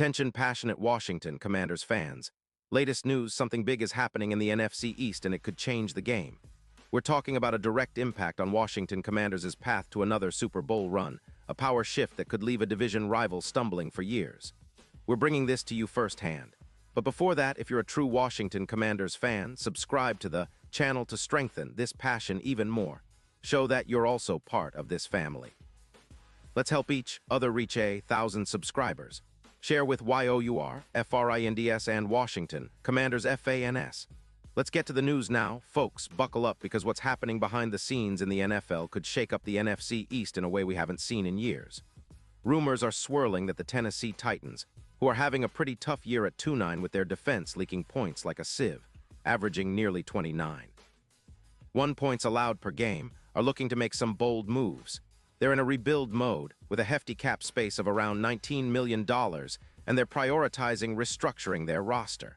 Attention passionate Washington Commanders fans. Latest news, something big is happening in the NFC East and it could change the game. We're talking about a direct impact on Washington Commanders' path to another Super Bowl run, a power shift that could leave a division rival stumbling for years. We're bringing this to you firsthand. But before that, if you're a true Washington Commanders fan, subscribe to the channel to strengthen this passion even more. Show that you're also part of this family. Let's help each other reach 1,000 subscribers. Share with YOUR, FRINDS, and Washington, Commanders FANS. Let's get to the news now. Folks, buckle up because what's happening behind the scenes in the NFL could shake up the NFC East in a way we haven't seen in years. Rumors are swirling that the Tennessee Titans, who are having a pretty tough year at 2-9 with their defense leaking points like a sieve, averaging nearly 29. 1 points allowed per game, are looking to make some bold moves. They're in a rebuild mode, with a hefty cap space of around $19 million, and they're prioritizing restructuring their roster.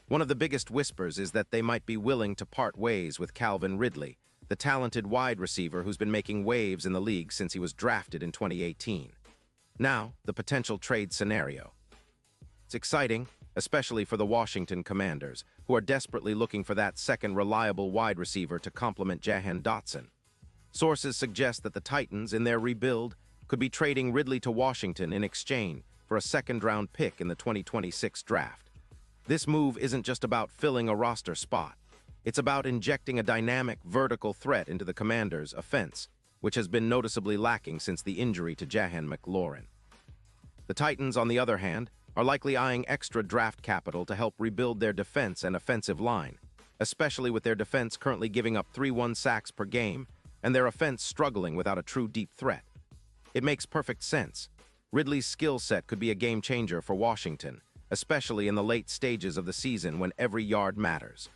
One of the biggest whispers is that they might be willing to part ways with Calvin Ridley, the talented wide receiver who's been making waves in the league since he was drafted in 2018. Now, the potential trade scenario. It's exciting, especially for the Washington Commanders, who are desperately looking for that second reliable wide receiver to complement Jahan Dotson. Sources suggest that the Titans, in their rebuild, could be trading Ridley to Washington in exchange for a second-round pick in the 2026 draft. This move isn't just about filling a roster spot. It's about injecting a dynamic, vertical threat into the Commanders' offense, which has been noticeably lacking since the injury to Jahan McLaurin. The Titans, on the other hand, are likely eyeing extra draft capital to help rebuild their defense and offensive line, especially with their defense currently giving up 3-1 sacks per game and their offense struggling without a true deep threat. It makes perfect sense. Ridley's skill set could be a game changer for Washington, especially in the late stages of the season when every yard matters.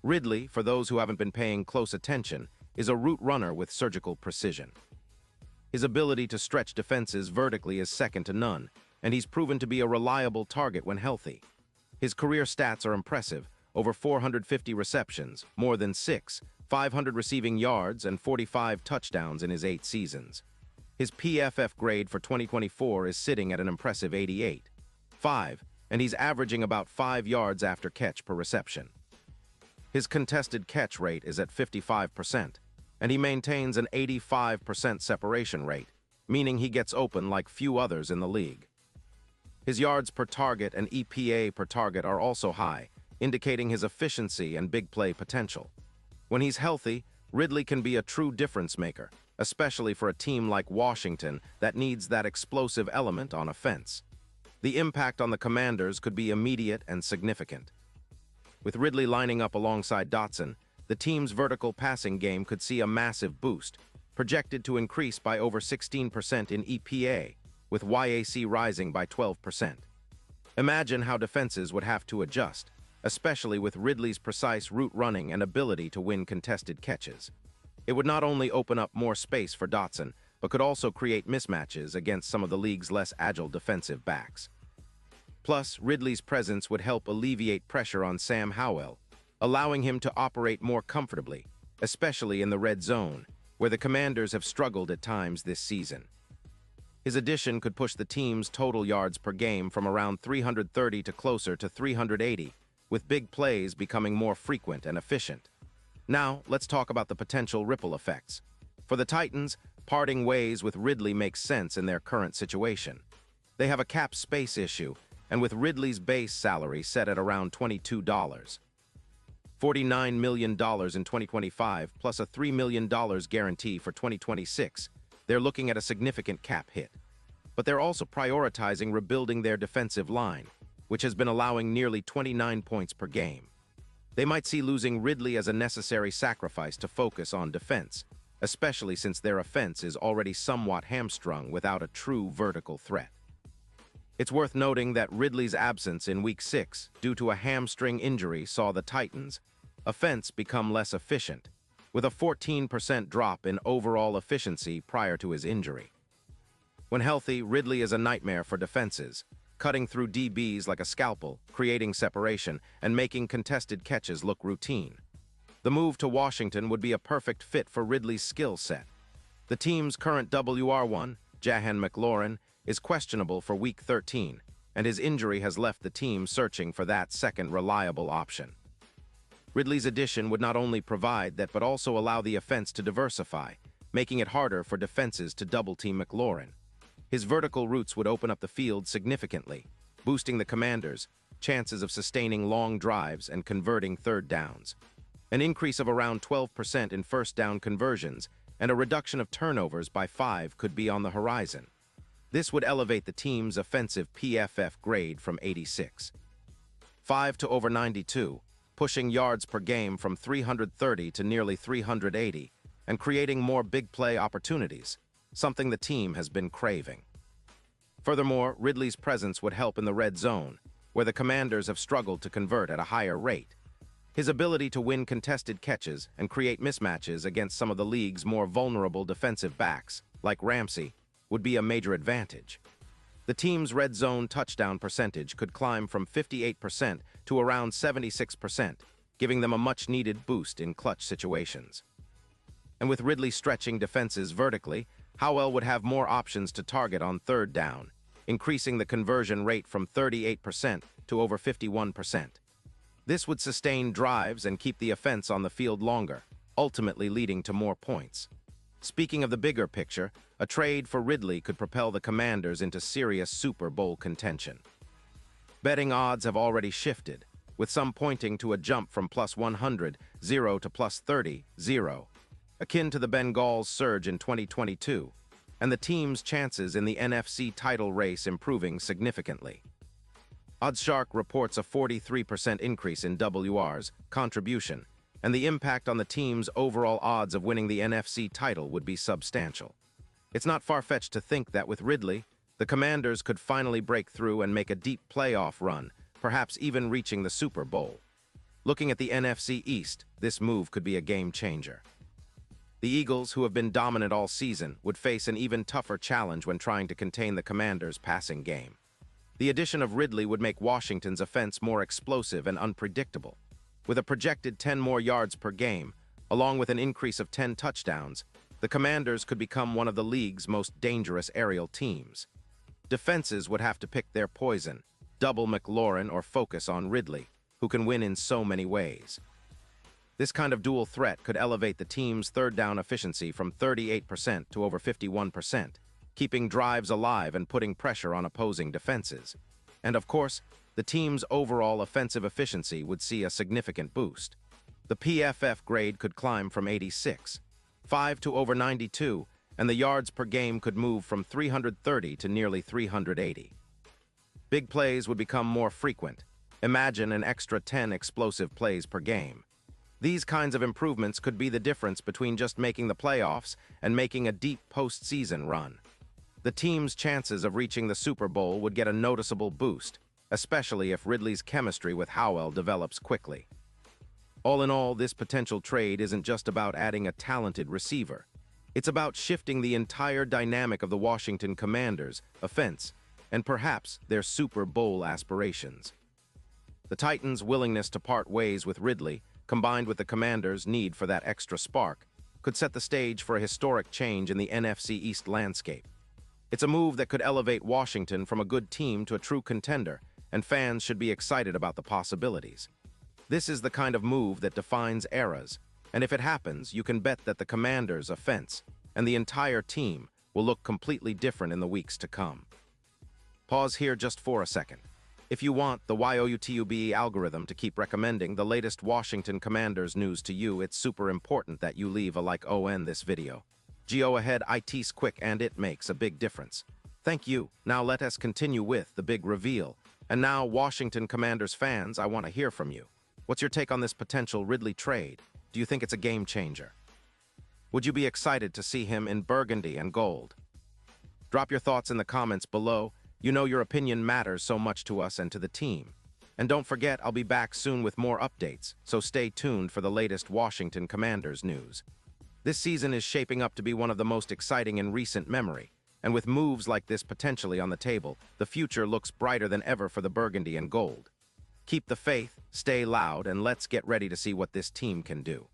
Ridley, for those who haven't been paying close attention, is a route runner with surgical precision. His ability to stretch defenses vertically is second to none, and he's proven to be a reliable target when healthy. His career stats are impressive: over 450 receptions, more than 500 receiving yards, and 45 touchdowns in his 8 seasons. His PFF grade for 2024 is sitting at an impressive 88.5, and he's averaging about 5 yards after catch per reception. His contested catch rate is at 55%, and he maintains an 85% separation rate, meaning he gets open like few others in the league. His yards per target and EPA per target are also high, indicating his efficiency and big play potential. When he's healthy, Ridley can be a true difference maker, especially for a team like Washington that needs that explosive element on offense. The impact on the Commanders could be immediate and significant. With Ridley lining up alongside Dotson, the team's vertical passing game could see a massive boost, projected to increase by over 16% in EPA, with YAC rising by 12%. Imagine how defenses would have to adjust, especially with Ridley's precise route running and ability to win contested catches. It would not only open up more space for Dotson, but could also create mismatches against some of the league's less agile defensive backs. Plus, Ridley's presence would help alleviate pressure on Sam Howell, allowing him to operate more comfortably, especially in the red zone, where the Commanders have struggled at times this season. His addition could push the team's total yards per game from around 330 to closer to 380, with big plays becoming more frequent and efficient. Now, let's talk about the potential ripple effects. For the Titans, parting ways with Ridley makes sense in their current situation. They have a cap space issue, and with Ridley's base salary set at around $22, $49 million in 2025 plus a $3 million guarantee for 2026, they're looking at a significant cap hit. But they're also prioritizing rebuilding their defensive line, which has been allowing nearly 29 points per game. They might see losing Ridley as a necessary sacrifice to focus on defense, especially since their offense is already somewhat hamstrung without a true vertical threat. It's worth noting that Ridley's absence in Week 6 due to a hamstring injury saw the Titans' offense become less efficient, with a 14% drop in overall efficiency prior to his injury. When healthy, Ridley is a nightmare for defenses, cutting through DBs like a scalpel, creating separation, and making contested catches look routine. The move to Washington would be a perfect fit for Ridley's skill set. The team's current WR1, Jahan McLaurin, is questionable for Week 13, and his injury has left the team searching for that second reliable option. Ridley's addition would not only provide that but also allow the offense to diversify, making it harder for defenses to double-team McLaurin. His vertical routes would open up the field significantly, boosting the Commanders' chances of sustaining long drives and converting third downs. An increase of around 12% in first down conversions and a reduction of turnovers by 5 could be on the horizon. This would elevate the team's offensive PFF grade from 86.5 to over 92, pushing yards per game from 330 to nearly 380, and creating more big play opportunities, something the team has been craving. Furthermore, Ridley's presence would help in the red zone, where the Commanders have struggled to convert at a higher rate. His ability to win contested catches and create mismatches against some of the league's more vulnerable defensive backs, like Ramsey, would be a major advantage. The team's red zone touchdown percentage could climb from 58% to around 76%, giving them a much-needed boost in clutch situations. And with Ridley stretching defenses vertically, Howell would have more options to target on third down, increasing the conversion rate from 38% to over 51%. This would sustain drives and keep the offense on the field longer, ultimately leading to more points. Speaking of the bigger picture, a trade for Ridley could propel the Commanders into serious Super Bowl contention. Betting odds have already shifted, with some pointing to a jump from +100, 0 to +30, 0, akin to the Bengals' surge in 2022, and the team's chances in the NFC title race improving significantly. OddsShark reports a 43% increase in WR's contribution, and the impact on the team's overall odds of winning the NFC title would be substantial. It's not far-fetched to think that with Ridley, the Commanders could finally break through and make a deep playoff run, perhaps even reaching the Super Bowl. Looking at the NFC East, this move could be a game-changer. The Eagles, who have been dominant all season, would face an even tougher challenge when trying to contain the Commanders' passing game. The addition of Ridley would make Washington's offense more explosive and unpredictable. With a projected 10 more yards per game, along with an increase of 10 touchdowns, the Commanders could become one of the league's most dangerous aerial teams. Defenses would have to pick their poison, double McLaurin or focus on Ridley, who can win in so many ways. This kind of dual threat could elevate the team's third down efficiency from 38% to over 51%, keeping drives alive and putting pressure on opposing defenses. And of course, the team's overall offensive efficiency would see a significant boost. The PFF grade could climb from 86.5 to over 92, and the yards per game could move from 330 to nearly 380. Big plays would become more frequent. Imagine an extra 10 explosive plays per game. These kinds of improvements could be the difference between just making the playoffs and making a deep postseason run. The team's chances of reaching the Super Bowl would get a noticeable boost, especially if Ridley's chemistry with Howell develops quickly. All in all, this potential trade isn't just about adding a talented receiver. It's about shifting the entire dynamic of the Washington Commanders' offense and perhaps their Super Bowl aspirations. The Titans' willingness to part ways with Ridley, combined with the Commanders' need for that extra spark, could set the stage for a historic change in the NFC East landscape. It's a move that could elevate Washington from a good team to a true contender, and fans should be excited about the possibilities. This is the kind of move that defines eras, and if it happens, you can bet that the Commanders' offense and the entire team will look completely different in the weeks to come. Pause here just for a second. If you want the YouTube algorithm to keep recommending the latest Washington Commanders news to you, it's super important that you leave a like on this video. Go ahead, it's quick and it makes a big difference. Thank you. Now let us continue with the big reveal. And now, Washington Commanders fans, I want to hear from you. What's your take on this potential Ridley trade? Do you think it's a game changer? Would you be excited to see him in burgundy and gold? Drop your thoughts in the comments below. You know your opinion matters so much to us and to the team. And don't forget, I'll be back soon with more updates, so stay tuned for the latest Washington Commanders news. This season is shaping up to be one of the most exciting in recent memory, and with moves like this potentially on the table, the future looks brighter than ever for the burgundy and gold. Keep the faith, stay loud, and let's get ready to see what this team can do.